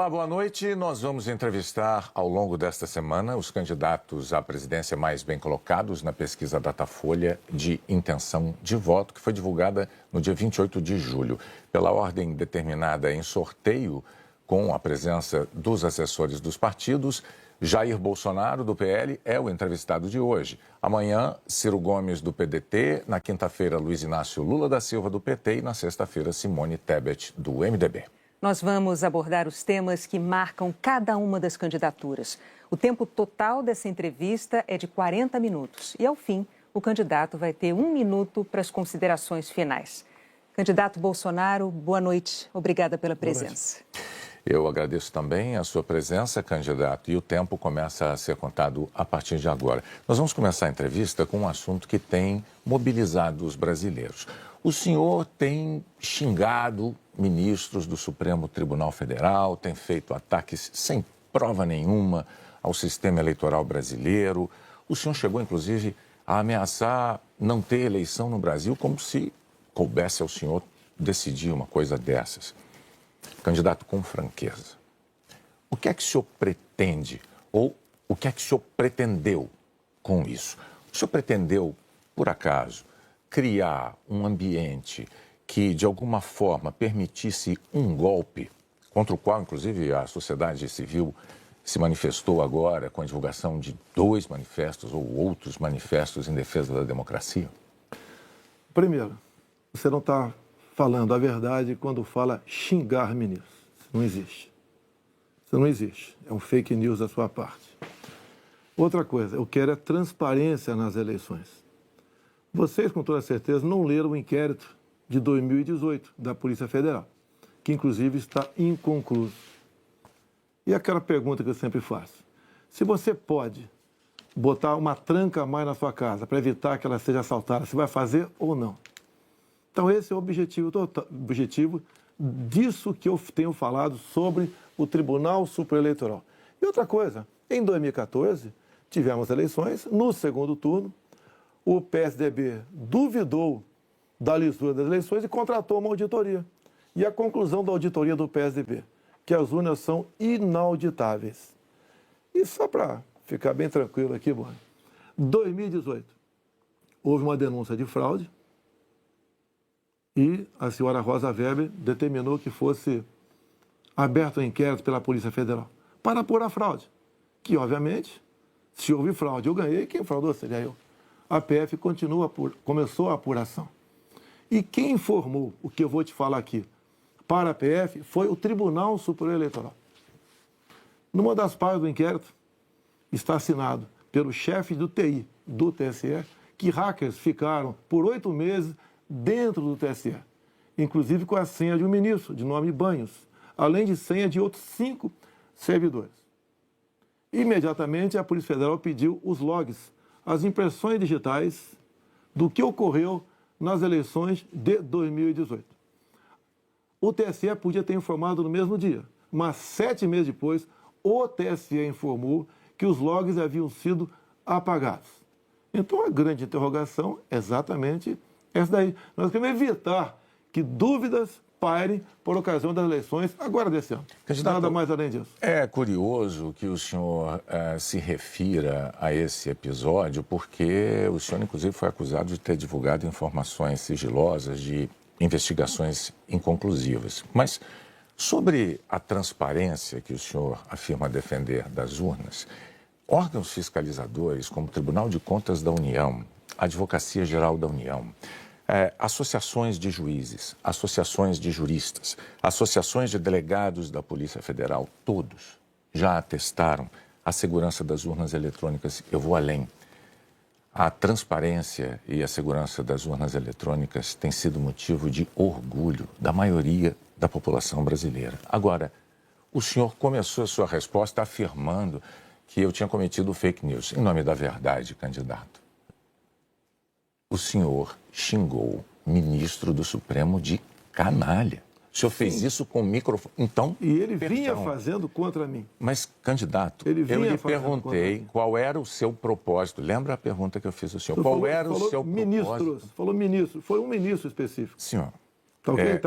Olá, boa noite. Nós vamos entrevistar ao longo desta semana os candidatos à presidência mais bem colocados na pesquisa Datafolha de intenção de voto, que foi divulgada no dia 28 de julho. Pela ordem determinada em sorteio, com a presença dos assessores dos partidos, Jair Bolsonaro, do PL, é o entrevistado de hoje. Amanhã, Ciro Gomes, do PDT. Na quinta-feira, Luiz Inácio Lula da Silva, do PT. E na sexta-feira, Simone Tebet, do MDB. Nós vamos abordar os temas que marcam cada uma das candidaturas. O tempo total dessa entrevista é de 40 minutos. E, ao fim, o candidato vai ter 1 minuto para as considerações finais. Candidato Bolsonaro, boa noite. Obrigada pela presença. Eu agradeço também a sua presença, candidato, e o tempo começa a ser contado a partir de agora. Nós vamos começar a entrevista com um assunto que tem mobilizado os brasileiros. O senhor tem xingado ministros do Supremo Tribunal Federal, tem feito ataques sem prova nenhuma ao sistema eleitoral brasileiro. O senhor chegou, inclusive, a ameaçar não ter eleição no Brasil, como se coubesse ao senhor decidir uma coisa dessas. Candidato, com franqueza, o que é que o senhor pretende ou o que é que o senhor pretendeu com isso? O senhor pretendeu, por acaso, criar um ambiente que, de alguma forma, permitisse um golpe, contra o qual, inclusive, a sociedade civil se manifestou agora com a divulgação de 2 manifestos ou outros manifestos em defesa da democracia? Primeiro, você não está falando a verdade quando fala xingar ministros. Isso não existe. Isso não existe. É um fake news da sua parte. Outra coisa, eu quero é transparência nas eleições. Vocês, com toda certeza, não leram o inquérito de 2018 da Polícia Federal, que inclusive está inconcluso. E aquela pergunta que eu sempre faço: se você pode botar uma tranca a mais na sua casa para evitar que ela seja assaltada, você vai fazer ou não? Então esse é o objetivo disso que eu tenho falado sobre o Tribunal Superior Eleitoral. E outra coisa, em 2014, tivemos eleições, no segundo turno, o PSDB duvidou da lisura das eleições e contratou uma auditoria. E a conclusão da auditoria do PSDB, que as urnas são inauditáveis. E só para ficar bem tranquilo aqui, Boni, 2018, houve uma denúncia de fraude e a senhora Rosa Weber determinou que fosse aberto um inquérito pela Polícia Federal para apurar a fraude. Que, obviamente, se houve fraude, eu ganhei, quem fraudou seria eu. A PF começou a apuração. E quem informou o que eu vou te falar aqui para a PF foi o Tribunal Superior Eleitoral. Numa das partes do inquérito está assinado pelo chefe do TI do TSE que hackers ficaram por 8 meses dentro do TSE, inclusive com a senha de um ministro, de nome Banhos, além de senha de outros 5 servidores. Imediatamente, a Polícia Federal pediu os logs, as impressões digitais do que ocorreu nas eleições de 2018. O TSE podia ter informado no mesmo dia, mas 7 meses depois, o TSE informou que os logs haviam sido apagados. Então, a grande interrogação é exatamente essa daí. Nós queremos evitar que dúvidas pairem por ocasião das eleições agora desse ano. Candidato, nada mais além disso. É curioso que o senhor se refira a esse episódio, porque o senhor, inclusive, foi acusado de ter divulgado informações sigilosas de investigações inconclusivas. Mas sobre a transparência que o senhor afirma defender das urnas, órgãos fiscalizadores como o Tribunal de Contas da União, a Advocacia Geral da União, associações de juízes, associações de juristas, associações de delegados da Polícia Federal, todos já atestaram a segurança das urnas eletrônicas. Eu vou além. A transparência e a segurança das urnas eletrônicas tem sido motivo de orgulho da maioria da população brasileira. Agora, o senhor começou a sua resposta afirmando que eu tinha cometido fake news. Em nome da verdade, candidato, o senhor xingou ministro do Supremo de canalha. O senhor fez isso com o microfone. Então, e ele vinha fazendo contra mim. Mas, candidato, eu lhe perguntei qual era o seu propósito. Lembra a pergunta que eu fiz ao senhor? Qual era o seu propósito? Falou ministro. Foi um ministro específico. Senhor, Tá ok?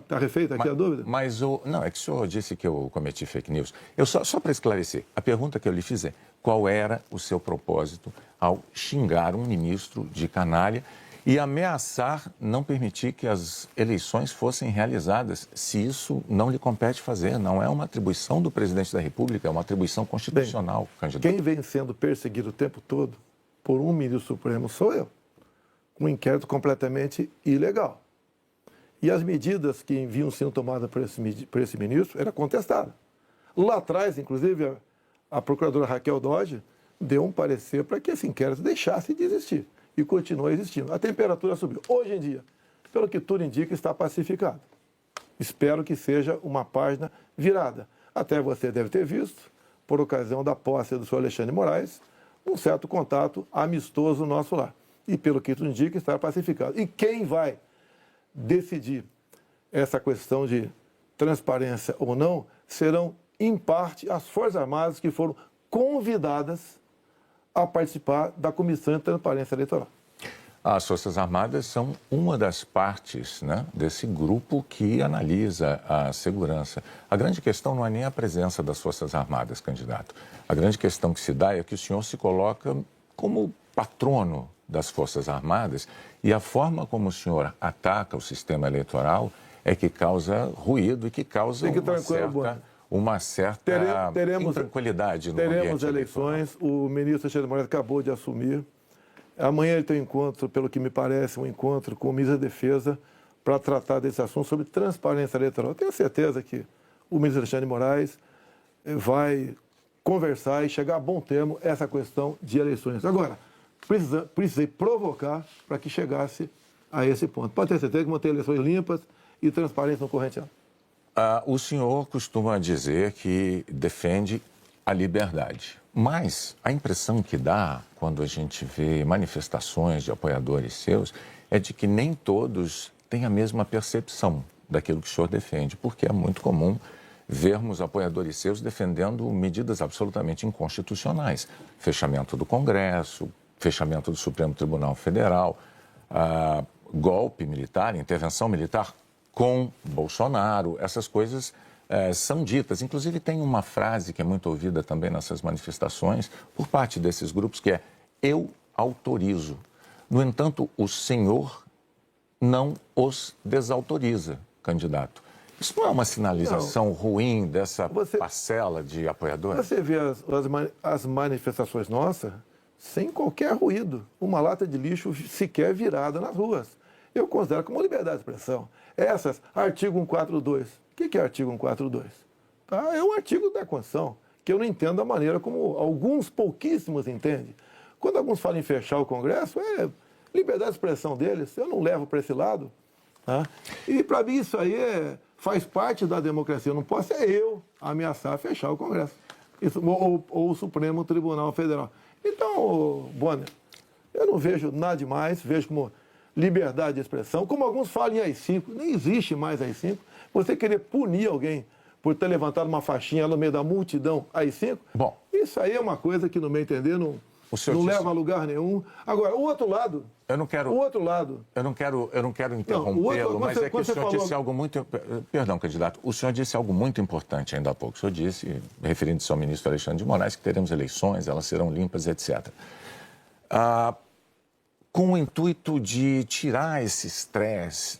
Tá refeita aqui a dúvida? Mas não, é que o senhor disse que eu cometi fake news. Só para esclarecer, a pergunta que eu lhe fiz é: qual era o seu propósito ao xingar um ministro de canalha e ameaçar não permitir que as eleições fossem realizadas, se isso não lhe compete fazer? Não é uma atribuição do presidente da República, é uma atribuição constitucional, candidato. Quem vem sendo perseguido o tempo todo por um ministro supremo sou eu. Um inquérito completamente ilegal. E as medidas que vinham sendo tomadas por esse ministro eram contestadas. Lá atrás, inclusive, a procuradora Raquel Dodge deu um parecer para que esse inquérito deixasse de existir. E continua existindo. A temperatura subiu. Hoje em dia, pelo que tudo indica, está pacificado. Espero que seja uma página virada. Até você deve ter visto, por ocasião da posse do senhor Alexandre de Moraes, um certo contato amistoso nosso lá. E pelo que tudo indica, está pacificado. E quem vai decidir essa questão de transparência ou não serão, em parte, as Forças Armadas que foram convidadas a participar da Comissão de Transparência Eleitoral. As Forças Armadas são uma das partes, né, desse grupo que analisa a segurança. A grande questão não é nem a presença das Forças Armadas, candidato. A grande questão que se dá é que o senhor se coloca como patrono das Forças Armadas e a forma como o senhor ataca o sistema eleitoral é que causa ruído e que causa uma certa intranquilidade no ambiente eleitoral. Teremos eleições, o ministro Alexandre de Moraes acabou de assumir. Amanhã ele tem um encontro, pelo que me parece, um encontro com o ministro da Defesa para tratar desse assunto sobre transparência eleitoral. Eu tenho certeza que o ministro Alexandre de Moraes vai conversar e chegar a bom termo essa questão de eleições. Agora, precisei provocar para que chegasse a esse ponto. Pode ter certeza que vão ter eleições limpas e transparentes no corrente ano. O senhor costuma dizer que defende a liberdade, mas a impressão que dá quando a gente vê manifestações de apoiadores seus é de que nem todos têm a mesma percepção daquilo que o senhor defende, porque é muito comum vermos apoiadores seus defendendo medidas absolutamente inconstitucionais, fechamento do Congresso, fechamento do Supremo Tribunal Federal, golpe militar, intervenção militar com Bolsonaro, essas coisas são ditas. Inclusive tem uma frase que é muito ouvida também nessas manifestações por parte desses grupos que é: eu autorizo. No entanto, o senhor não os desautoriza, candidato. Isso não é uma sinalização ruim dessa parcela de apoiadores? Você vê as manifestações nossas sem qualquer ruído. Uma lata de lixo sequer virada nas ruas. Eu considero como liberdade de expressão. Essas, artigo 142. O que é artigo 142? Tá? É um artigo da Constituição, que eu não entendo da maneira como alguns pouquíssimos entendem. Quando alguns falam em fechar o Congresso, é liberdade de expressão deles, eu não levo para esse lado. Tá? E para mim isso aí faz parte da democracia. Eu não posso eu ameaçar fechar o Congresso. Isso, ou o Supremo Tribunal Federal. Então, Bonner, eu não vejo nada demais, vejo como liberdade de expressão, como alguns falam em AI-5, nem existe mais AI-5. Você querer punir alguém por ter levantado uma faixinha no meio da multidão AI-5, bom, isso aí é uma coisa que, no meu entender, não leva a lugar nenhum. Agora, o outro lado... Eu não quero interrompê-lo, mas é que o senhor disse algo muito... Perdão, candidato. O senhor disse algo muito importante ainda há pouco. O senhor disse, referindo-se ao ministro Alexandre de Moraes, que teremos eleições, elas serão limpas, etc. Com o intuito de tirar esse estresse,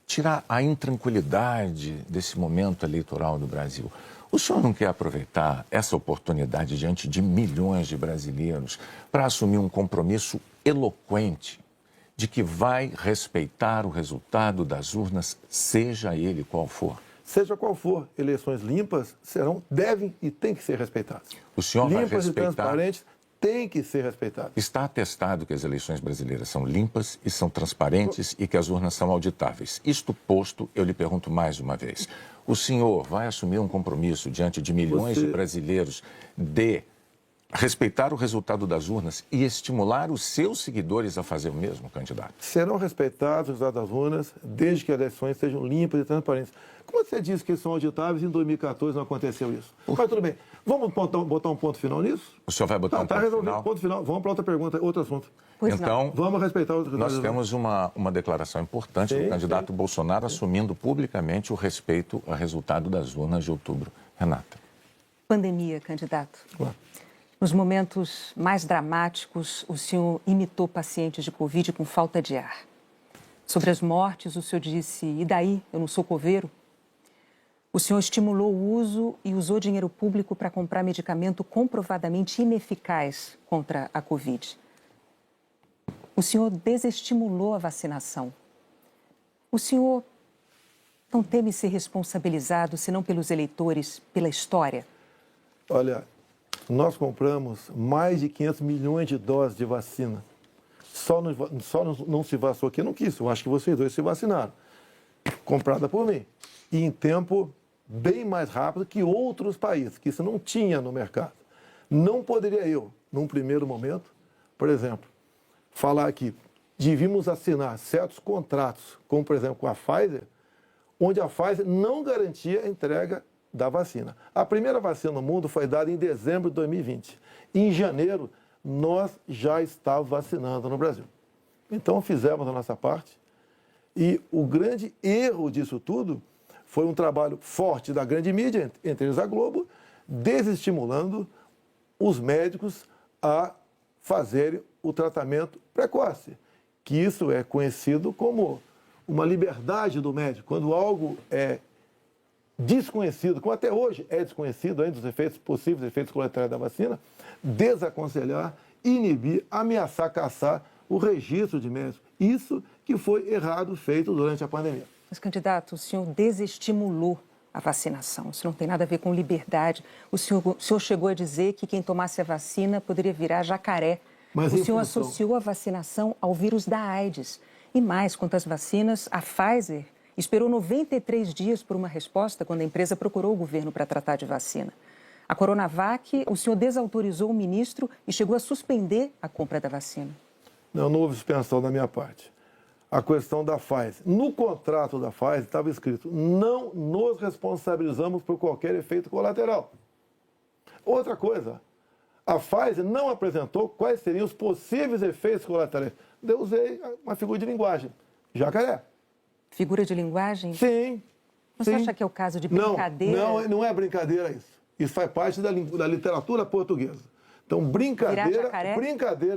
tirar a intranquilidade desse momento eleitoral do Brasil. O senhor não quer aproveitar essa oportunidade diante de milhões de brasileiros para assumir um compromisso eloquente de que vai respeitar o resultado das urnas, seja ele qual for? Seja qual for, eleições limpas devem e têm que ser respeitadas. O senhor vai respeitar... Limpas e transparentes têm que ser respeitadas. Está atestado que as eleições brasileiras são limpas e são transparentes e que as urnas são auditáveis. Isto posto, eu lhe pergunto mais uma vez. O senhor vai assumir um compromisso diante de milhões de brasileiros de respeitar o resultado das urnas e estimular os seus seguidores a fazer o mesmo, candidato? Serão respeitados os resultados das urnas, desde que as eleições sejam limpas e transparentes. Como você disse que são auditáveis, em 2014 não aconteceu isso. Mas tudo bem. Vamos botar um ponto final nisso? O senhor vai botar um ponto resolvido. final? Ponto final. Vamos para outra pergunta, outro assunto. Pois então, não. Vamos respeitar os nós temos uma declaração importante do candidato Bolsonaro assumindo publicamente o respeito ao resultado das urnas de outubro. Renata. Pandemia, candidato. Claro. Nos momentos mais dramáticos, o senhor imitou pacientes de Covid com falta de ar. Sobre as mortes, o senhor disse, e daí, eu não sou coveiro? O senhor estimulou o uso e usou dinheiro público para comprar medicamento comprovadamente ineficaz contra a Covid. O senhor desestimulou a vacinação. O senhor não teme ser responsabilizado, senão pelos eleitores, pela história? Olha, nós compramos mais de 500 milhões de doses de vacina. Só não se vacinou aqui, eu não quis. Eu acho que vocês dois se vacinaram. Comprada por mim. E em tempo bem mais rápido que outros países, que isso não tinha no mercado. Não poderia eu, num primeiro momento, por exemplo, falar que devíamos assinar certos contratos, como, por exemplo, com a Pfizer, onde a Pfizer não garantia a entrega da vacina. A primeira vacina no mundo foi dada em dezembro de 2020. Em janeiro, nós já estávamos vacinando no Brasil. Então, fizemos a nossa parte. E o grande erro disso tudo foi um trabalho forte da grande mídia, entre eles a Globo, desestimulando os médicos a fazerem o tratamento precoce, que isso é conhecido como uma liberdade do médico. Quando algo é desconhecido, como até hoje é desconhecido ainda os efeitos possíveis, efeitos colaterais da vacina, desaconselhar, inibir, ameaçar, caçar o registro de médicos. Isso que foi errado feito durante a pandemia. Mas, candidato, o senhor desestimulou a vacinação. Isso não tem nada a ver com liberdade. O senhor chegou a dizer que quem tomasse a vacina poderia virar jacaré. Mas o senhor associou a vacinação ao vírus da AIDS. E mais, quanto às vacinas, a Pfizer esperou 93 dias por uma resposta quando a empresa procurou o governo para tratar de vacina. A Coronavac, o senhor desautorizou o ministro e chegou a suspender a compra da vacina. Não houve suspensão da minha parte. A questão da Pfizer. No contrato da Pfizer estava escrito: não nos responsabilizamos por qualquer efeito colateral. Outra coisa, a Pfizer não apresentou quais seriam os possíveis efeitos colaterais. Eu usei uma figura de linguagem: jacaré. Figura de linguagem? Sim. Mas você acha que é o caso de brincadeira? Não é brincadeira isso. Isso faz parte da literatura portuguesa. Então, brincadeira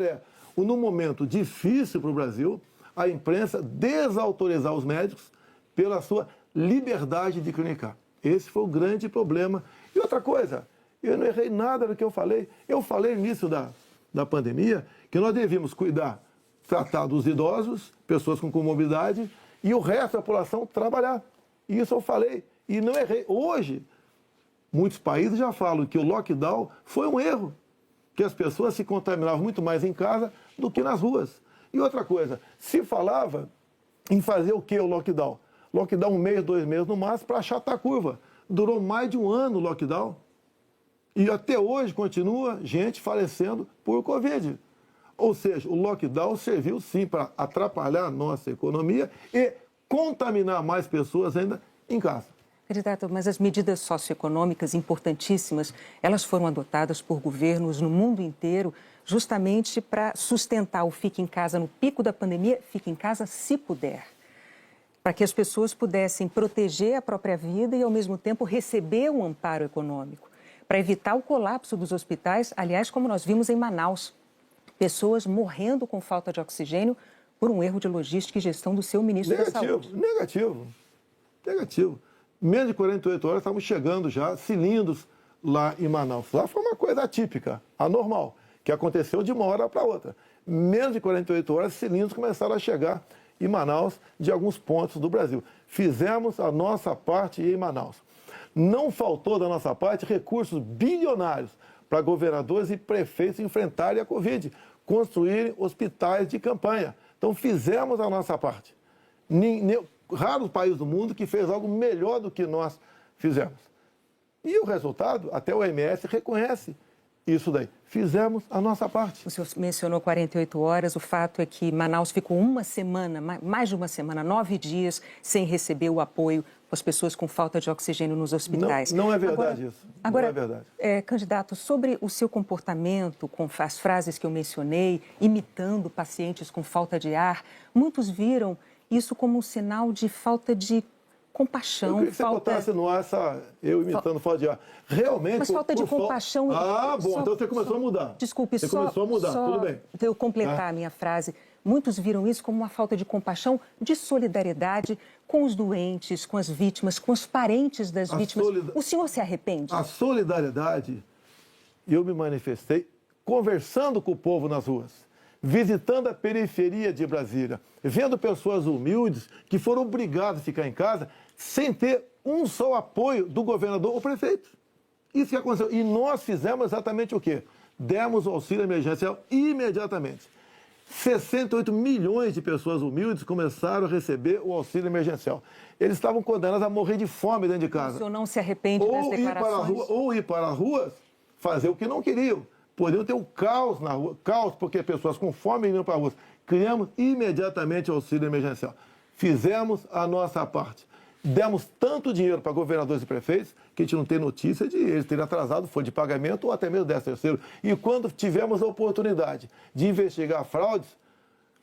é, num momento difícil para o Brasil, a imprensa desautorizar os médicos pela sua liberdade de clinicar. Esse foi o grande problema. E outra coisa, eu não errei nada do que eu falei. Eu falei no início da pandemia que nós devíamos tratar dos idosos, pessoas com comorbidade, e o resto da população trabalhar. Isso eu falei e não errei. Hoje, muitos países já falam que o lockdown foi um erro, que as pessoas se contaminavam muito mais em casa do que nas ruas. E outra coisa, se falava em fazer o que o lockdown? Lockdown 1 mês, 2 meses no máximo para achatar a curva. Durou mais de 1 ano o lockdown. E até hoje continua gente falecendo por Covid. Ou seja, o lockdown serviu sim para atrapalhar a nossa economia e contaminar mais pessoas ainda em casa. Candidato, mas as medidas socioeconômicas importantíssimas, elas foram adotadas por governos no mundo inteiro justamente para sustentar o fique em casa no pico da pandemia, fique em casa se puder. Para que as pessoas pudessem proteger a própria vida e, ao mesmo tempo, receber um amparo econômico. Para evitar o colapso dos hospitais, aliás, como nós vimos em Manaus. Pessoas morrendo com falta de oxigênio por um erro de logística e gestão do seu ministro da Saúde. Negativo. Menos de 48 horas estavam chegando já cilindros lá em Manaus. Lá foi uma coisa atípica, anormal, que aconteceu de uma hora para outra. Menos de 48 horas, cilindros começaram a chegar em Manaus de alguns pontos do Brasil. Fizemos a nossa parte em Manaus. Não faltou da nossa parte recursos bilionários para governadores e prefeitos enfrentarem a Covid, construírem hospitais de campanha. Então, fizemos a nossa parte. Raros países do mundo que fez algo melhor do que nós fizemos. E o resultado, até o OMS reconhece isso daí. Fizemos a nossa parte. O senhor mencionou 48 horas, o fato é que Manaus ficou uma semana, mais de uma semana, 9 dias, sem receber o apoio das pessoas com falta de oxigênio nos hospitais. Não é verdade isso. Agora, não é verdade. Candidato, sobre o seu comportamento, com as frases que eu mencionei, imitando pacientes com falta de ar, muitos viram isso como um sinal de falta de compaixão. Eu queria que você botasse no ar eu imitando falta de ar. Realmente... Mas falta de compaixão... Bom, então você começou a mudar. Desculpe, você começou a mudar, tudo bem. Eu completar a minha frase. Muitos viram isso como uma falta de compaixão, de solidariedade com os doentes, com as vítimas, com os parentes das vítimas. O senhor se arrepende? A solidariedade, eu me manifestei conversando com o povo nas ruas, visitando a periferia de Brasília, vendo pessoas humildes que foram obrigadas a ficar em casa sem ter um só apoio do governador ou prefeito. Isso que aconteceu. E nós fizemos exatamente o quê? Demos o auxílio emergencial imediatamente. 68 milhões de pessoas humildes começaram a receber o auxílio emergencial. Eles estavam condenados a morrer de fome dentro de casa. O senhor não se arrepende das declarações? Ou ir para as ruas, fazer o que não queriam. Poderiam ter um caos na rua, caos porque pessoas com fome iam para as ruas. Criamos imediatamente o auxílio emergencial. Fizemos a nossa parte. Demos tanto dinheiro para governadores e prefeitos que a gente não tem notícia de eles terem atrasado folha de pagamento ou até mesmo 13º. E quando tivemos a oportunidade de investigar fraudes,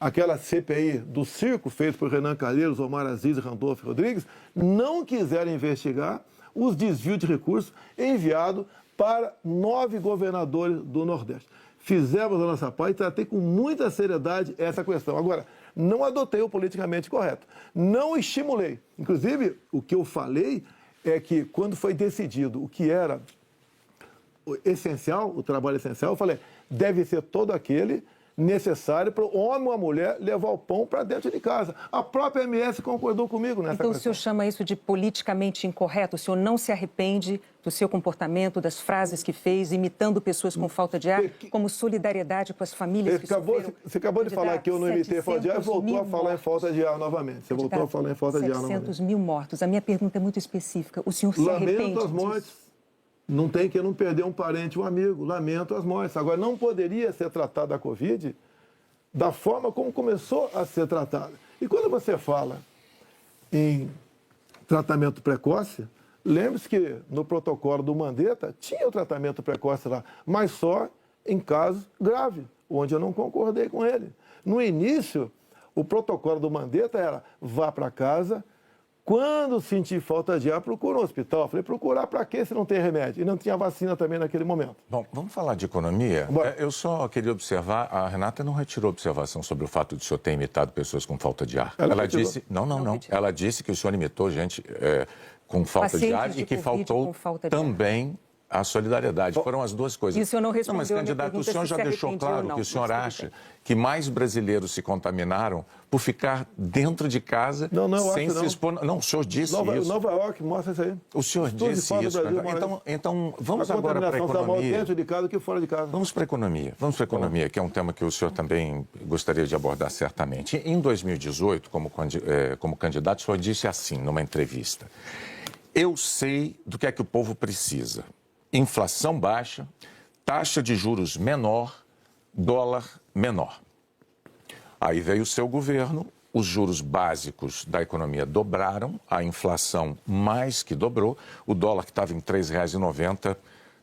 aquela CPI do circo feita por Renan Calheiros, Omar Aziz e Randolfo Rodrigues, não quiseram investigar os desvios de recursos enviados para 9 governadores do Nordeste. Fizemos a nossa parte e tratei com muita seriedade essa questão. Agora, não adotei o politicamente correto. Não estimulei. Inclusive, o que eu falei é que quando foi decidido o que era essencial, o trabalho essencial, eu falei, deve ser todo aquele necessário para o homem ou a mulher levar o pão para dentro de casa. A própria MS concordou comigo nessa questão. Então o senhor chama isso de politicamente incorreto? O senhor não se arrepende do seu comportamento, das frases que fez, imitando pessoas com falta de ar, como solidariedade com as famílias que sofreram? Você acabou de falar que eu não imitei falta de ar e voltou a falar em falta de ar novamente. Você voltou a falar em falta de ar novamente. 700 mil mortos. A minha pergunta é muito específica. O senhor se arrepende disso? Lamento as mortes. Não tem que não perder um parente, um amigo. Lamento as mortes. Agora, não poderia ser tratada a Covid da forma como começou a ser tratada. E quando você fala em tratamento precoce, lembre-se que no protocolo do Mandetta tinha o tratamento precoce lá, mas só em casos graves, onde eu não concordei com ele. No início, o protocolo do Mandetta era vá para casa. Quando sentir falta de ar, procura um hospital. Eu falei, procurar para quê se não tem remédio? E não tinha vacina também naquele momento. Bom, vamos falar de economia? Eu só queria observar, a Renata não retirou observação sobre o fato de o senhor ter imitado pessoas com falta de ar. Ela disse, não. Ela disse que o senhor imitou gente com falta de ar e que faltou também a solidariedade. Bom, foram as duas coisas. E o senhor não respondeu mas, candidato, o senhor já deixou claro que o senhor acha que mais brasileiros se contaminaram por ficar dentro de casa sem se expor. Não, o senhor disse isso. Nova York mostra isso aí. O senhor disse isso. Então, vamos agora para a economia. Dentro de casa que fora de casa. Vamos para a economia. Vamos para a economia, que é um tema que o senhor também gostaria de abordar certamente. Em 2018, como candidato, o senhor disse assim, numa entrevista: eu sei do que é que o povo precisa. Inflação baixa, taxa de juros menor, dólar menor. Aí veio o seu governo, os juros básicos da economia dobraram, a inflação mais que dobrou, o dólar que estava em R$ 3,90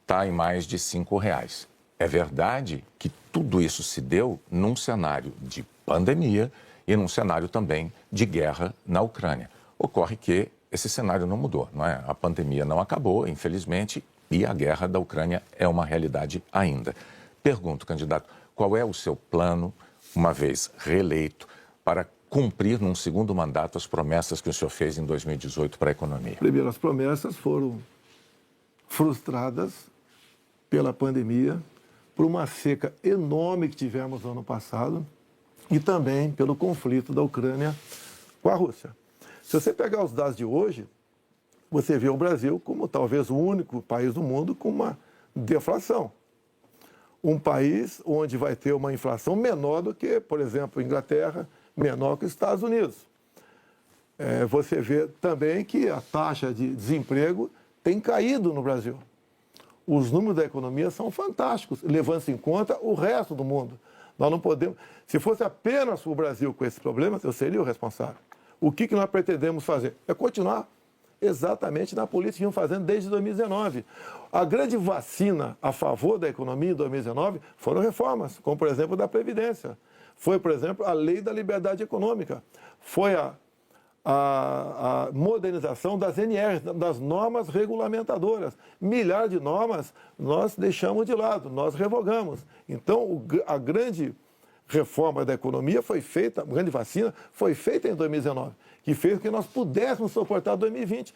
está em mais de R$ 5,00. É verdade que tudo isso se deu num cenário de pandemia e num cenário também de guerra na Ucrânia. Ocorre que esse cenário não mudou, não é? A pandemia não acabou, infelizmente, e a guerra da Ucrânia é uma realidade ainda. Pergunto, candidato, qual é o seu plano, uma vez reeleito, para cumprir num segundo mandato as promessas que o senhor fez em 2018 para a economia? Primeiro, as promessas foram frustradas pela pandemia, por uma seca enorme que tivemos no ano passado e também pelo conflito da Ucrânia com a Rússia. Se você pegar os dados de hoje, você vê o Brasil como talvez o único país do mundo com uma deflação. Um país onde vai ter uma inflação menor do que, por exemplo, a Inglaterra, menor que os Estados Unidos. Você vê também que a taxa de desemprego tem caído no Brasil. os números da economia são fantásticos, levando-se em conta o resto do mundo. Nós não podemos... Se fosse apenas o Brasil com esses problemas, eu seria o responsável. O que nós pretendemos fazer? É continuar exatamente na política que vimos fazendo desde 2019. A grande vacina a favor da economia em 2019 foram reformas, como, por exemplo, da Previdência. Foi, por exemplo, a Lei da Liberdade Econômica. Foi a modernização das NRs, das normas regulamentadoras. Milhares de normas nós deixamos de lado, nós revogamos. Então, a grande reforma da economia foi feita, a grande vacina foi feita em 2019, que fez com que nós pudéssemos suportar 2020.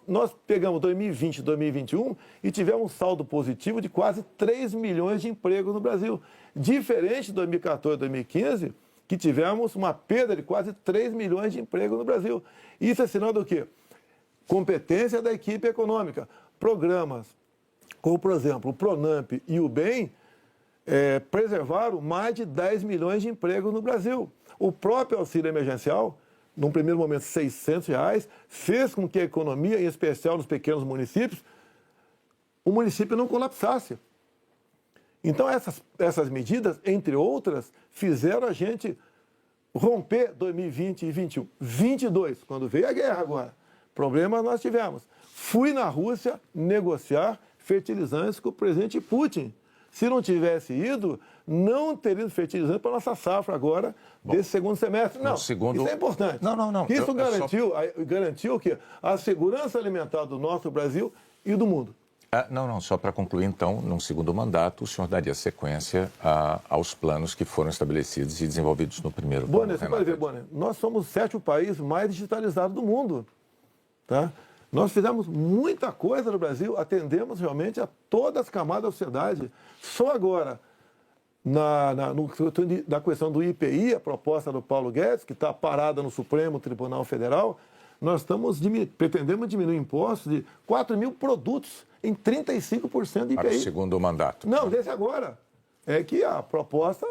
Nós pegamos 2020 e 2021 e tivemos um saldo positivo de quase 3 milhões de empregos no Brasil. Diferente de 2014 e 2015, que tivemos uma perda de quase 3 milhões de empregos no Brasil. Isso é sinal do quê? Competência da equipe econômica. Programas como, por exemplo, o Pronamp e o BEM preservaram mais de 10 milhões de empregos no Brasil. O próprio auxílio emergencial, num primeiro momento R$ 600, fez com que a economia, em especial nos pequenos municípios, o município não colapsasse. Então, essas medidas, entre outras, fizeram a gente romper 2020 e 2021. 22, quando veio a guerra agora, problemas nós tivemos. Fui na Rússia negociar fertilizantes com o presidente Putin. Se não tivesse ido, não teria fertilizante para a nossa safra agora, desse segundo semestre. Não, isso é importante. Não. Isso garantiu o quê? A segurança alimentar do nosso Brasil e do mundo. Só para concluir, então, num segundo mandato, o senhor daria sequência aos planos que foram estabelecidos e desenvolvidos no primeiro plano. Bonner, você pode ver, Bonner, nós somos o 7º país mais digitalizado do mundo. Tá? Nós fizemos muita coisa no Brasil, atendemos realmente a todas as camadas da sociedade. Só agora, na questão do IPI, a proposta do Paulo Guedes, que está parada no Supremo Tribunal Federal, nós pretendemos diminuir impostos de 4 mil produtos em 35% de IPI. Para o segundo mandato. Não, desse agora. É que a proposta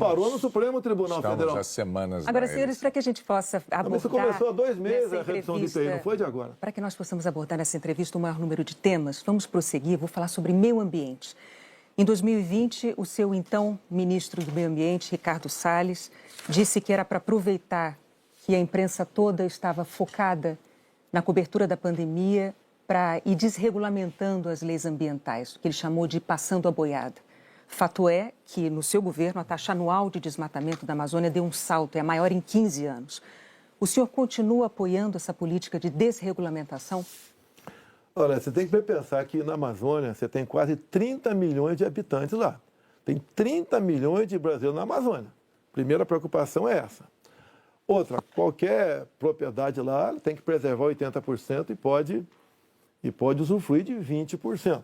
parou no Supremo Tribunal Federal. Estamos há semanas... Agora, senhores, para que a gente possa abordar... Isso começou há 2 meses a redução de IPI, não foi de agora. Para que nós possamos abordar nessa entrevista o maior número de temas, vamos prosseguir, vou falar sobre meio ambiente. Em 2020, o seu então ministro do Meio Ambiente, Ricardo Salles, disse que era para aproveitar que a imprensa toda estava focada na cobertura da pandemia para ir desregulamentando as leis ambientais, o que ele chamou de passando a boiada. Fato é que, no seu governo, a taxa anual de desmatamento da Amazônia deu um salto, é a maior em 15 anos. O senhor continua apoiando essa política de desregulamentação? Olha, você tem que pensar que na Amazônia você tem quase 30 milhões de habitantes lá. Tem 30 milhões de brasileiros na Amazônia. Primeira preocupação é essa. Outra, qualquer propriedade lá tem que preservar 80% e pode usufruir de 20%.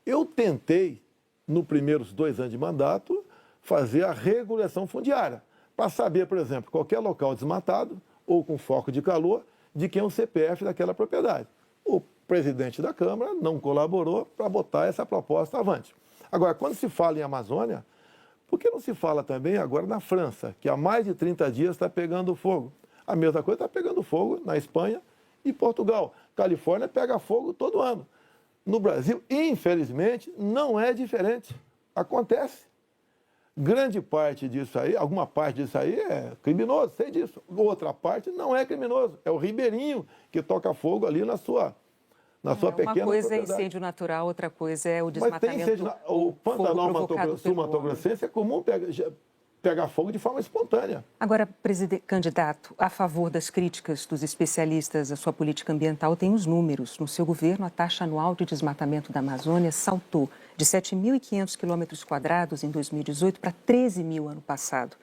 Eu tentei, nos primeiros 2 anos de mandato, fazer a regulação fundiária, para saber, por exemplo, qualquer local desmatado ou com foco de calor, de quem é o CPF daquela propriedade. O presidente da Câmara não colaborou para botar essa proposta avante. Agora, quando se fala em Amazônia, por que não se fala também agora na França, que há mais de 30 dias está pegando fogo? A mesma coisa está pegando fogo na Espanha e Portugal. Califórnia pega fogo todo ano. No Brasil, infelizmente, não é diferente. Acontece. Grande parte disso aí, alguma parte disso aí é criminoso, sei disso. Outra parte não é criminoso. É o ribeirinho que toca fogo ali na sua pequena Uma coisa propriedade. É incêndio natural, outra coisa é o desmatamento. Mas tem incêndio, o Pantanal Sul-Mato-Grossense é comum pegar fogo de forma espontânea. Agora, candidato, a favor das críticas dos especialistas à sua política ambiental, tem os números. No seu governo, a taxa anual de desmatamento da Amazônia saltou de 7.500 quilômetros quadrados em 2018 para 13 mil ano passado.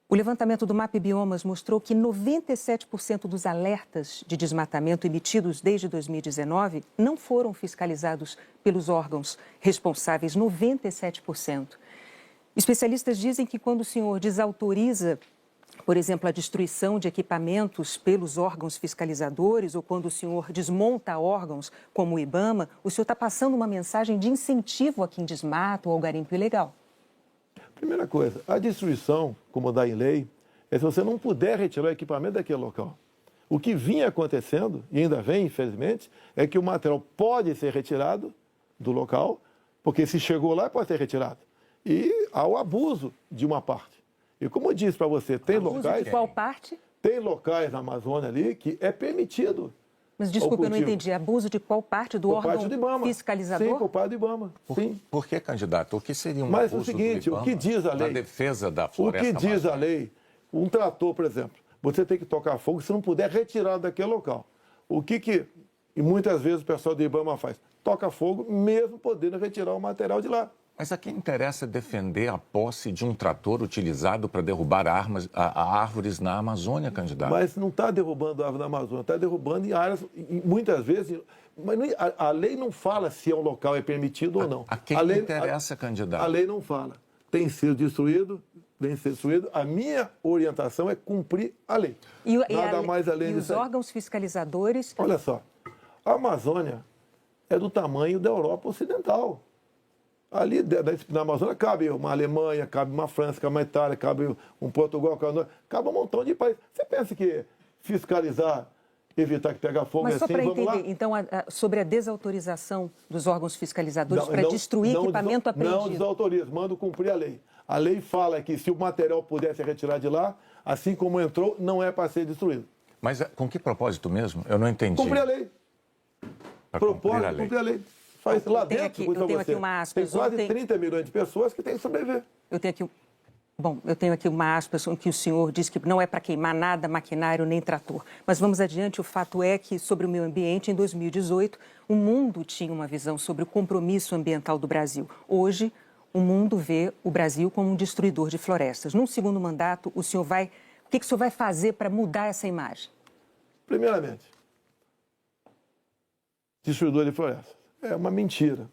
O levantamento do MAP Biomas mostrou que 97% dos alertas de desmatamento emitidos desde 2019 não foram fiscalizados pelos órgãos responsáveis, 97%. Especialistas dizem que quando o senhor desautoriza, por exemplo, a destruição de equipamentos pelos órgãos fiscalizadores ou quando o senhor desmonta órgãos como o IBAMA, o senhor está passando uma mensagem de incentivo a quem desmata ou ao garimpo ilegal. Primeira coisa, a destruição, como dá em lei, é se você não puder retirar o equipamento daquele local. O que vinha acontecendo, e ainda vem, infelizmente, é que o material pode ser retirado, do local, porque se chegou lá, pode ser retirado. E há o abuso de uma parte. E como eu disse para você, tem abuso locais... de qual parte? Tem locais na Amazônia ali que é permitido. Mas desculpa, eu não entendi. Abuso de qual parte do órgão parte do IBAMA. fiscalizador? Sim, por parte do IBAMA. Sim. Por que, candidato? O que seria um Mas abuso o seguinte, do IBAMA o que diz a lei? na defesa da O floresta que diz a amazônica? lei? Um trator, por exemplo, você tem que tocar fogo se não puder retirar daquele local. E muitas vezes o pessoal do IBAMA faz? Toca fogo mesmo podendo retirar o material de lá. Mas a quem interessa defender a posse de um trator utilizado para derrubar árvores na Amazônia, candidato? Mas não está derrubando árvore na Amazônia, está derrubando em áreas, muitas vezes... Mas a lei não fala se um local é permitido ou não. A quem interessa, candidato? A lei não fala. Tem sido destruído, vem ser destruído. A minha orientação é cumprir a lei. Nada mais além disso. E os órgãos fiscalizadores... Olha só, a Amazônia é do tamanho da Europa Ocidental. Ali na Amazônia cabe uma Alemanha, cabe uma França, cabe uma Itália, cabe um Portugal, cabe um montão de países. Você pensa que fiscalizar, evitar que pegue fogo Mas é só assim, para vamos lá? entender, então, sobre a desautorização dos órgãos fiscalizadores para destruir equipamento apreendido. Não desautoriza, mando cumprir a lei. A lei fala que se o material pudesse retirar de lá, assim como entrou, não é para ser destruído. Mas com que propósito mesmo? Eu não entendi. Cumprir a lei. Propósito, cumprir a lei. Faz lá dentro, eu tenho aqui uma aspas. Tem quase 30 milhões de pessoas que têm que sobreviver. Eu tenho aqui uma aspas em que o senhor diz que não é para queimar nada, maquinário nem trator. Mas vamos adiante, o fato é que, sobre o meio ambiente, em 2018, o mundo tinha uma visão sobre o compromisso ambiental do Brasil. Hoje, o mundo vê o Brasil como um destruidor de florestas. Num segundo mandato, o que o senhor vai fazer para mudar essa imagem? Primeiramente, destruidor de florestas. É uma mentira.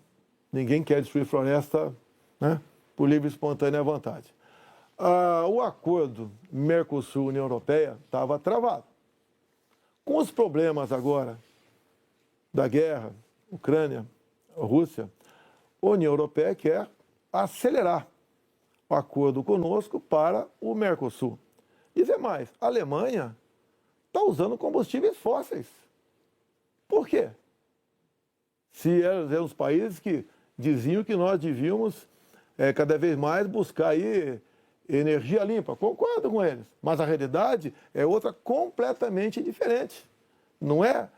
Ninguém quer destruir floresta, né, por livre e espontânea vontade. O acordo Mercosul-União Europeia estava travado. Com os problemas agora da guerra, Ucrânia, Rússia, a União Europeia quer acelerar o acordo conosco para o Mercosul. Dizer mais, a Alemanha está usando combustíveis fósseis. Por quê? Se eram os países que diziam que nós devíamos cada vez mais buscar aí energia limpa. Concordo com eles, mas a realidade é outra completamente diferente. Não é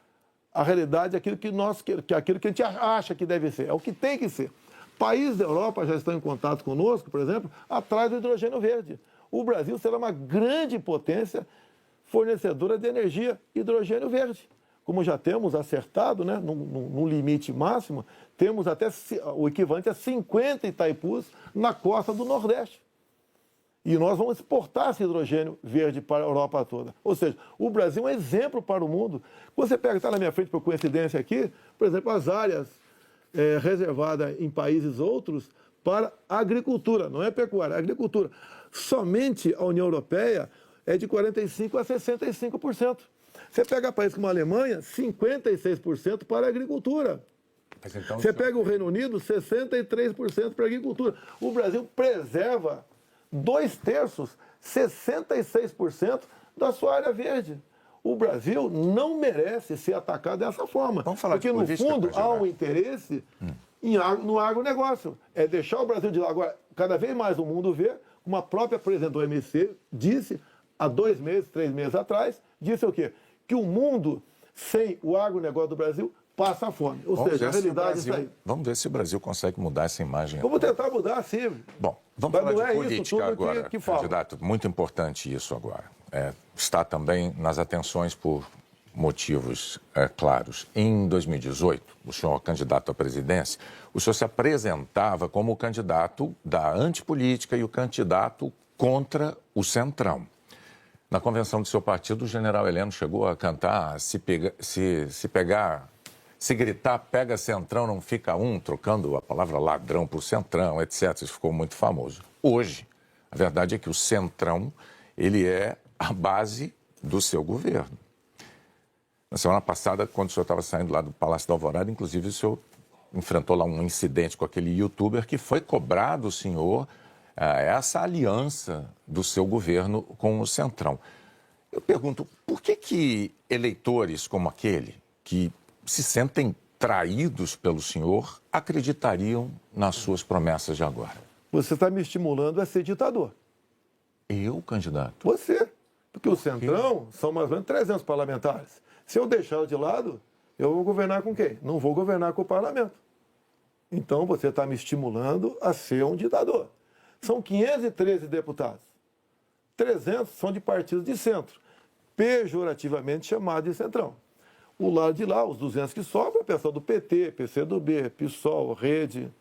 a realidade aquilo que a gente acha que deve ser, é o que tem que ser. Países da Europa já estão em contato conosco, por exemplo, atrás do hidrogênio verde. O Brasil será uma grande potência fornecedora de energia hidrogênio verde. Como já temos acertado, né, no limite máximo, temos até o equivalente a 50 Itaipus na costa do Nordeste. E nós vamos exportar esse hidrogênio verde para a Europa toda. Ou seja, o Brasil é um exemplo para o mundo. Você pega, está na minha frente por coincidência aqui, por exemplo, as áreas reservadas em países outros para agricultura, não é pecuária, é agricultura. Somente a União Europeia é de 45% a 65%. Você pega países como a Alemanha, 56% para a agricultura. Então, você pega o Reino Unido, 63% para a agricultura. O Brasil preserva 2/3, 66% da sua área verde. O Brasil não merece ser atacado dessa forma. Porque, no fundo, há um interesse no agronegócio. É deixar o Brasil de lado. Agora, cada vez mais o mundo vê, como a própria presidente do OMC disse, há 2 meses, 3 meses atrás, disse o quê? Que o mundo, sem o agronegócio do Brasil, passa fome. Ou seja, a realidade é isso aí. Vamos ver se o Brasil consegue mudar essa imagem. Vamos tentar mudar, sim. Bom, vamos falar de política agora, candidato. Muito importante isso agora. Está também nas atenções por motivos claros. Em 2018, o senhor candidato à presidência, o senhor se apresentava como o candidato da antipolítica e o candidato contra o Centrão. Na convenção do seu partido, o general Heleno chegou a cantar se gritar, pega Centrão, não fica um, trocando a palavra ladrão por Centrão, etc. Isso ficou muito famoso. Hoje, a verdade é que o Centrão, ele é a base do seu governo. Na semana passada, quando o senhor estava saindo lá do Palácio da Alvorada, inclusive o senhor enfrentou lá um incidente com aquele youtuber que foi cobrar do senhor essa aliança do seu governo com o Centrão. Eu pergunto, por que eleitores como aquele, que se sentem traídos pelo senhor, acreditariam nas suas promessas de agora? Você está me estimulando a ser ditador. Eu, candidato? Você. Porque o Centrão são mais ou menos 300 parlamentares. Se eu deixar de lado, eu vou governar com quem? Não vou governar com o parlamento. Então você está me estimulando a ser um ditador. São 513 deputados. 300 são de partidos de centro, pejorativamente chamados de centrão. O lado de lá, os 200 que sobram, é o pessoal do PT, PCdoB, PSOL, Rede.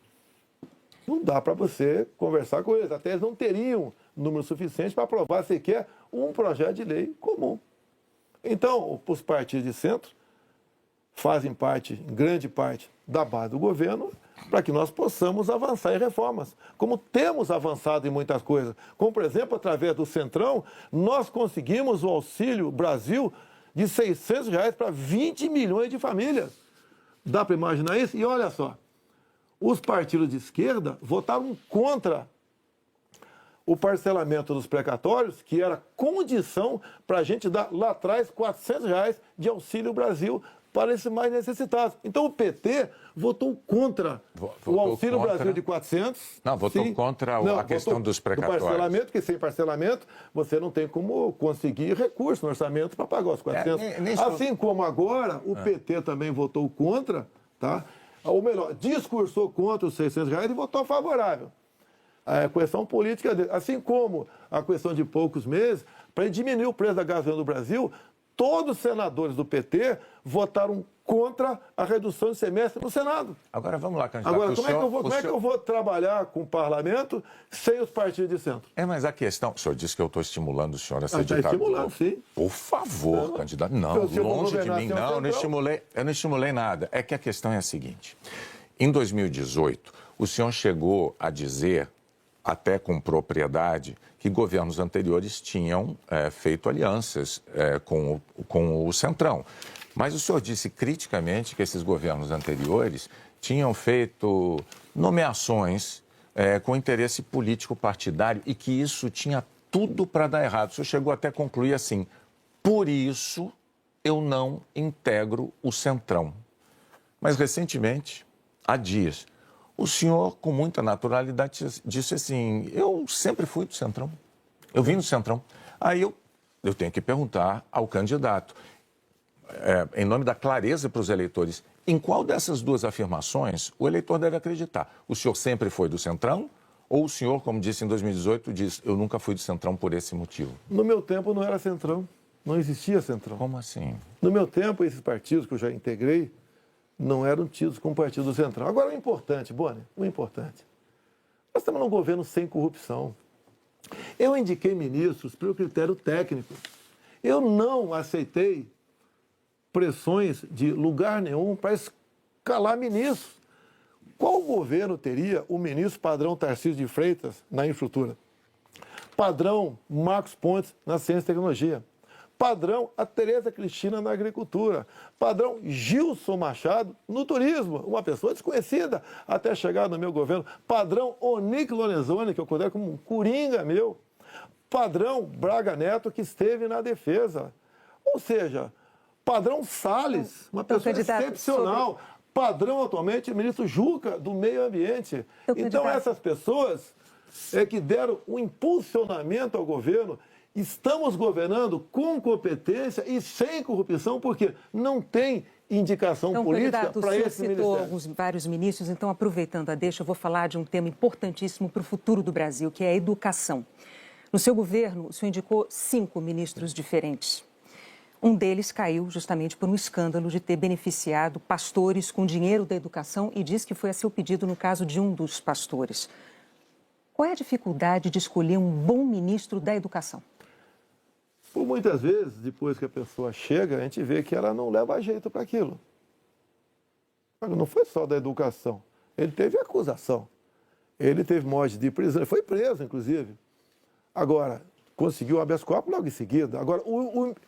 Não dá para você conversar com eles. Até eles não teriam número suficiente para aprovar sequer um projeto de lei comum. Então, os partidos de centro fazem parte, em grande parte, da base do governo para que nós possamos avançar em reformas, como temos avançado em muitas coisas. Como, por exemplo, através do Centrão, nós conseguimos o Auxílio Brasil de R$600 para 20 milhões de famílias. Dá para imaginar isso? E olha só, os partidos de esquerda votaram contra o parcelamento dos precatórios, que era condição para a gente dar lá atrás R$400 de Auxílio Brasil para esses mais necessitados. Então o PT votou contra o Auxílio Brasil de 400. Não, votou contra a questão dos precatórios. Do parcelamento, porque sem parcelamento você não tem como conseguir recurso no orçamento para pagar os 400. Assim como agora o PT também votou contra, tá? Ou melhor, discursou contra os R$600 e votou favorável. A questão política, assim como a questão de poucos meses, para diminuir o preço da gasolina no Brasil, todos os senadores do PT votaram contra a redução de semestre no Senado. Agora vamos lá, candidato. Agora, como é que eu vou trabalhar com o parlamento sem os partidos de centro? Mas a questão... O senhor disse que eu estou estimulando o senhor a ser Está ditador. estimulando, sim. Por favor, candidato. Não, longe de mim, não. Eu não estimulei nada. É que a questão é a seguinte. Em 2018, o senhor chegou a dizer, até com propriedade, que governos anteriores tinham feito alianças com o Centrão. Mas o senhor disse criticamente que esses governos anteriores tinham feito nomeações com interesse político partidário e que isso tinha tudo para dar errado. O senhor chegou até a concluir assim: por isso eu não integro o Centrão. Mas recentemente, há dias, o senhor, com muita naturalidade, disse assim: eu sempre fui do Centrão, eu vim do Centrão. Aí eu tenho que perguntar ao candidato, em nome da clareza para os eleitores, em qual dessas duas afirmações o eleitor deve acreditar? O senhor sempre foi do Centrão ou o senhor, como disse em 2018, diz: eu nunca fui do Centrão por esse motivo? No meu tempo não era Centrão, não existia Centrão. Como assim? No meu tempo, esses partidos que eu já integrei não eram tidos como partido do Centrão. Agora, o importante, Boni, o importante, nós estamos num governo sem corrupção. Eu indiquei ministros pelo critério técnico. Eu não aceitei pressões de lugar nenhum para escalar ministros. Qual governo teria o ministro padrão Tarcísio de Freitas na infraestrutura? Padrão Marcos Pontes na ciência e tecnologia? Padrão a Tereza Cristina na agricultura, padrão Gilson Machado no turismo, uma pessoa desconhecida até chegar no meu governo, padrão Onic Lorenzoni, que eu considero como um coringa meu, padrão Braga Neto, que esteve na defesa. Ou seja, padrão Salles, uma pessoa excepcional, padrão atualmente o ministro Juca, do meio ambiente. Então essas pessoas que deram um impulsionamento ao governo. Estamos governando com competência e sem corrupção, porque não tem indicação política para esse ministério. O senhor citou vários ministros, então, aproveitando a deixa, eu vou falar de um tema importantíssimo para o futuro do Brasil, que é a educação. No seu governo, o senhor indicou 5 ministros diferentes. Um deles caiu justamente por um escândalo de ter beneficiado pastores com dinheiro da educação e diz que foi a seu pedido no caso de um dos pastores. Qual é a dificuldade de escolher um bom ministro da educação? Por muitas vezes, depois que a pessoa chega, a gente vê que ela não leva jeito para aquilo. Não foi só da educação. Ele teve acusação. Ele teve morte de prisão. Ele foi preso, inclusive. Agora, conseguiu o habeas corpus logo em seguida. Agora,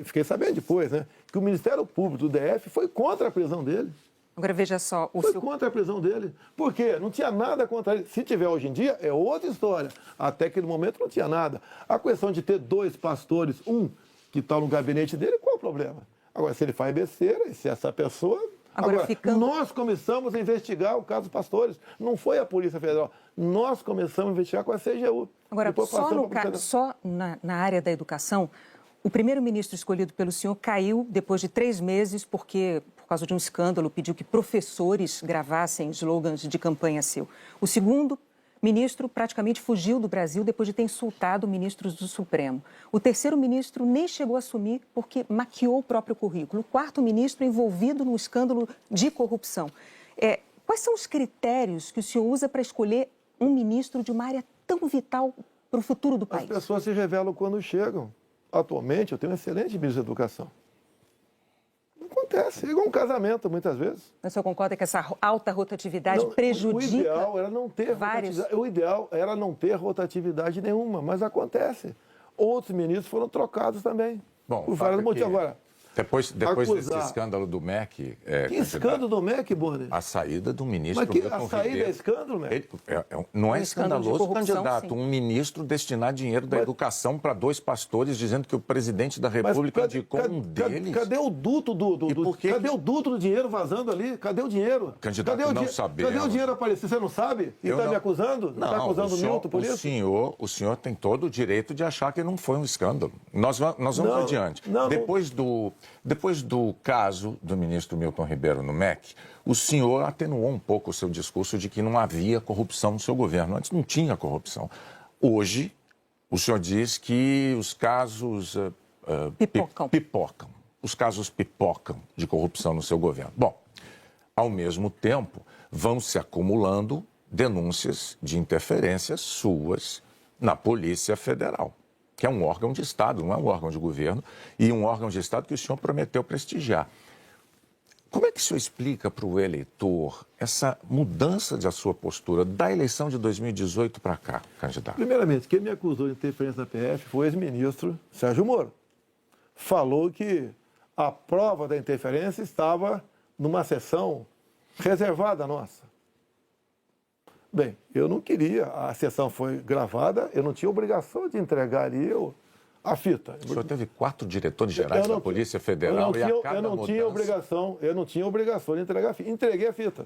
fiquei sabendo depois, né, que o Ministério Público do DF foi contra a prisão dele. Agora, veja só... Foi contra a prisão dele. Por quê? Não tinha nada contra ele. Se tiver hoje em dia, é outra história. Até aquele momento não tinha nada. A questão de ter 2 pastores, um que está no gabinete dele, qual é o problema? Agora, se ele faz besteira, e se essa pessoa Agora, ficando... nós começamos a investigar o caso dos pastores. Não foi a Polícia Federal. Nós começamos a investigar com a CGU. Agora, só na área da educação, o primeiro-ministro escolhido pelo senhor caiu depois de 3 meses porque, por causa de um escândalo, pediu que professores gravassem slogans de campanha seu. O segundo ministro praticamente fugiu do Brasil depois de ter insultado ministros do Supremo. O terceiro ministro nem chegou a assumir porque maquiou o próprio currículo. O quarto ministro envolvido num escândalo de corrupção. Quais são os critérios que o senhor usa para escolher um ministro de uma área tão vital para o futuro do país? As pessoas se revelam quando chegam. Atualmente, eu tenho um excelente ministro da Educação. Não acontece, é igual um casamento, muitas vezes. Mas o senhor concorda que essa alta rotatividade prejudica? O ideal era não ter rotatividade. O ideal era não ter rotatividade nenhuma, mas acontece. Outros ministros foram trocados também. Bom, por vários motivos. Agora, depois desse escândalo do MEC... Que escândalo do MEC, Boni? A saída do ministro... Mas a saída é escândalo, MEC? Não é escandaloso, candidato. Sim. Um ministro destinar dinheiro da educação para 2 pastores, dizendo que o presidente da República indicou um deles... Cadê o duto cadê o duto do dinheiro vazando ali? Cadê o dinheiro? Candidato, não sabemos. Cadê o dinheiro aparecer? Você não sabe? E está me acusando? Está acusando o Milton por isso? O senhor tem todo o direito de achar que não foi um escândalo. Nós vamos adiante. Depois do caso do ministro Milton Ribeiro no MEC, o senhor atenuou um pouco o seu discurso de que não havia corrupção no seu governo. Antes não tinha corrupção. Hoje, o senhor diz que os casos pipocam. Os casos pipocam de corrupção no seu governo. Bom, ao mesmo tempo, vão se acumulando denúncias de interferências suas na Polícia Federal, que é um órgão de Estado, não é um órgão de governo, e um órgão de Estado que o senhor prometeu prestigiar. Como é que o senhor explica para o eleitor essa mudança da sua postura da eleição de 2018 para cá, candidato? Primeiramente, quem me acusou de interferência na PF foi o ex-ministro Sérgio Moro. Falou que a prova da interferência estava numa sessão reservada nossa. Bem, eu não queria, a sessão foi gravada, eu não tinha obrigação de entregar ali a fita. O senhor teve 4 diretores gerais da Polícia Federal eu não tinha obrigação de entregar a fita. Entreguei a fita.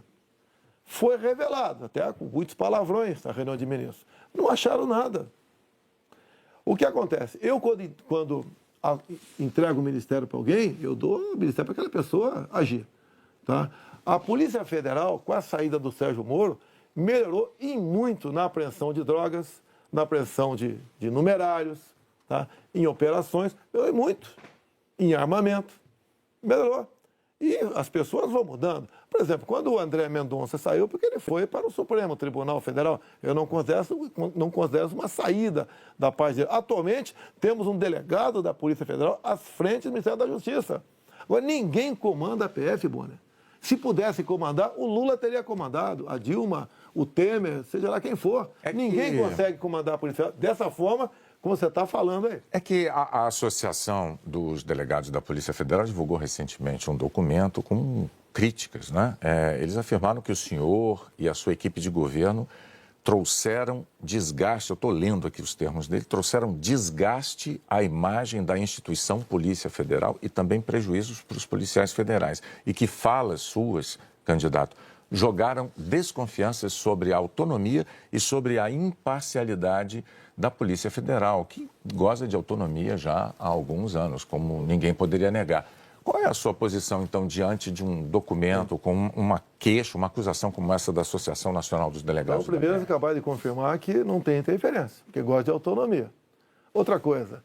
Foi revelado, até com muitos palavrões na reunião de ministros. Não acharam nada. O que acontece? Eu, quando entrego o ministério para alguém, eu dou o ministério para aquela pessoa agir. Tá? A Polícia Federal, com a saída do Sérgio Moro, melhorou e muito na apreensão de drogas, na apreensão de numerários, tá? Em operações, melhorou muito. Em armamento, melhorou. E as pessoas vão mudando. Por exemplo, quando o André Mendonça saiu, porque ele foi para o Supremo Tribunal Federal, eu não considero uma saída da paz dele. Atualmente, temos um delegado da Polícia Federal à frente do Ministério da Justiça. Agora, ninguém comanda a PF, Bonner. Se pudesse comandar, o Lula teria comandado, a Dilma, o Temer, seja lá quem for. Ninguém consegue comandar a Polícia dessa forma, como você está falando aí. É que a Associação dos Delegados da Polícia Federal divulgou recentemente um documento com críticas, né? Eles afirmaram que o senhor e a sua equipe de governo trouxeram desgaste, eu estou lendo aqui os termos dele, trouxeram desgaste à imagem da instituição Polícia Federal e também prejuízos para os policiais federais. E que falas suas, candidato, jogaram desconfianças sobre a autonomia e sobre a imparcialidade da Polícia Federal, que goza de autonomia já há alguns anos, como ninguém poderia negar. Qual é a sua posição, então, diante de um documento com uma queixa, uma acusação como essa da Associação Nacional dos Delegados? Então, primeiro, acabar de confirmar que não tem interferência, porque gosta de autonomia. Outra coisa,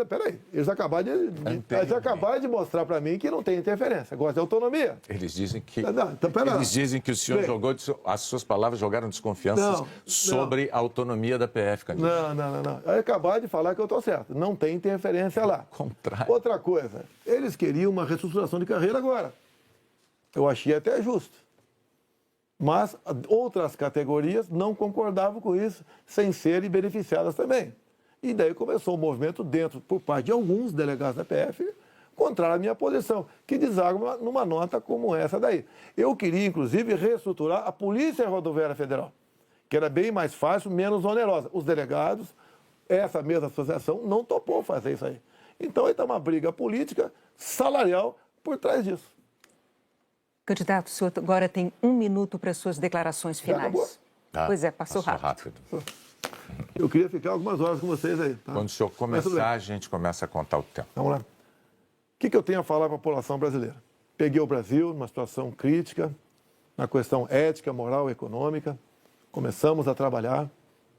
peraí, eles acabaram de mostrar para mim que não tem interferência, gosta de autonomia. Eles dizem que, então, dizem que o senhor jogou, as suas palavras jogaram desconfianças sobre a autonomia da PF, candidato. Não. Acabaram de falar que eu estou certo, não tem interferência lá. Contrário. Outra coisa, eles queriam uma reestruturação de carreira agora. Eu achei até justo. Mas outras categorias não concordavam com isso, sem serem beneficiadas também. E daí começou um movimento por parte de alguns delegados da PF, contrário à minha posição, que deságua numa nota como essa daí. Eu queria, inclusive, reestruturar a Polícia Rodoviária Federal, que era bem mais fácil, menos onerosa. Os delegados, essa mesma associação, não topou fazer isso aí. Então, aí está uma briga política, salarial, por trás disso. Candidato, o senhor agora tem 1 minuto para suas declarações finais. Pois é, passou rápido. Eu queria ficar algumas horas com vocês aí. Tá? Quando o senhor começar, a gente começa a contar o tempo. Vamos lá. O que eu tenho a falar para a população brasileira? Peguei o Brasil numa situação crítica, na questão ética, moral e econômica. Começamos a trabalhar,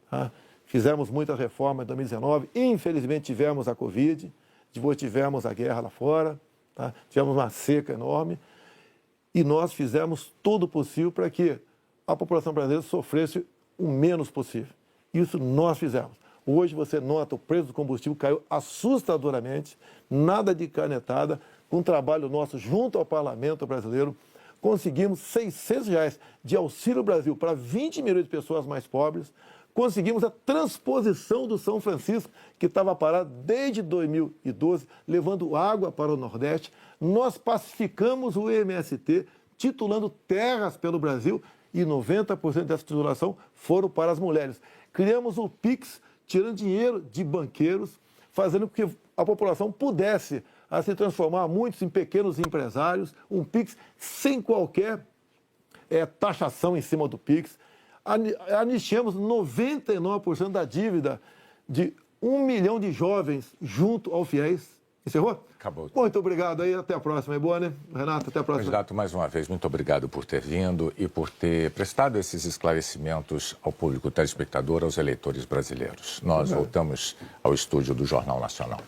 tá? Fizemos muitas reformas em 2019. Infelizmente tivemos a Covid, depois tivemos a guerra lá fora, tá? Tivemos uma seca enorme. E nós fizemos tudo o possível para que a população brasileira sofresse o menos possível. Isso nós fizemos. Hoje você nota o preço do combustível caiu assustadoramente, nada de canetada, com o trabalho nosso junto ao parlamento brasileiro, conseguimos R$600 de Auxílio Brasil para 20 milhões de pessoas mais pobres, conseguimos a transposição do São Francisco, que estava parado desde 2012, levando água para o Nordeste. Nós pacificamos o MST, titulando terras pelo Brasil, e 90% dessa titulação foram para as mulheres. Criamos o PIX, tirando dinheiro de banqueiros, fazendo com que a população pudesse se transformar muitos em pequenos empresários, um PIX sem qualquer taxação em cima do PIX. Anistiamos 99% da dívida de 1 milhão de jovens junto ao FIES. Encerrou? Acabou. Muito obrigado aí, até a próxima. É boa, né? Renato, até a próxima. Candidato, mais uma vez, muito obrigado por ter vindo e por ter prestado esses esclarecimentos ao público telespectador, aos eleitores brasileiros. Nós voltamos ao estúdio do Jornal Nacional.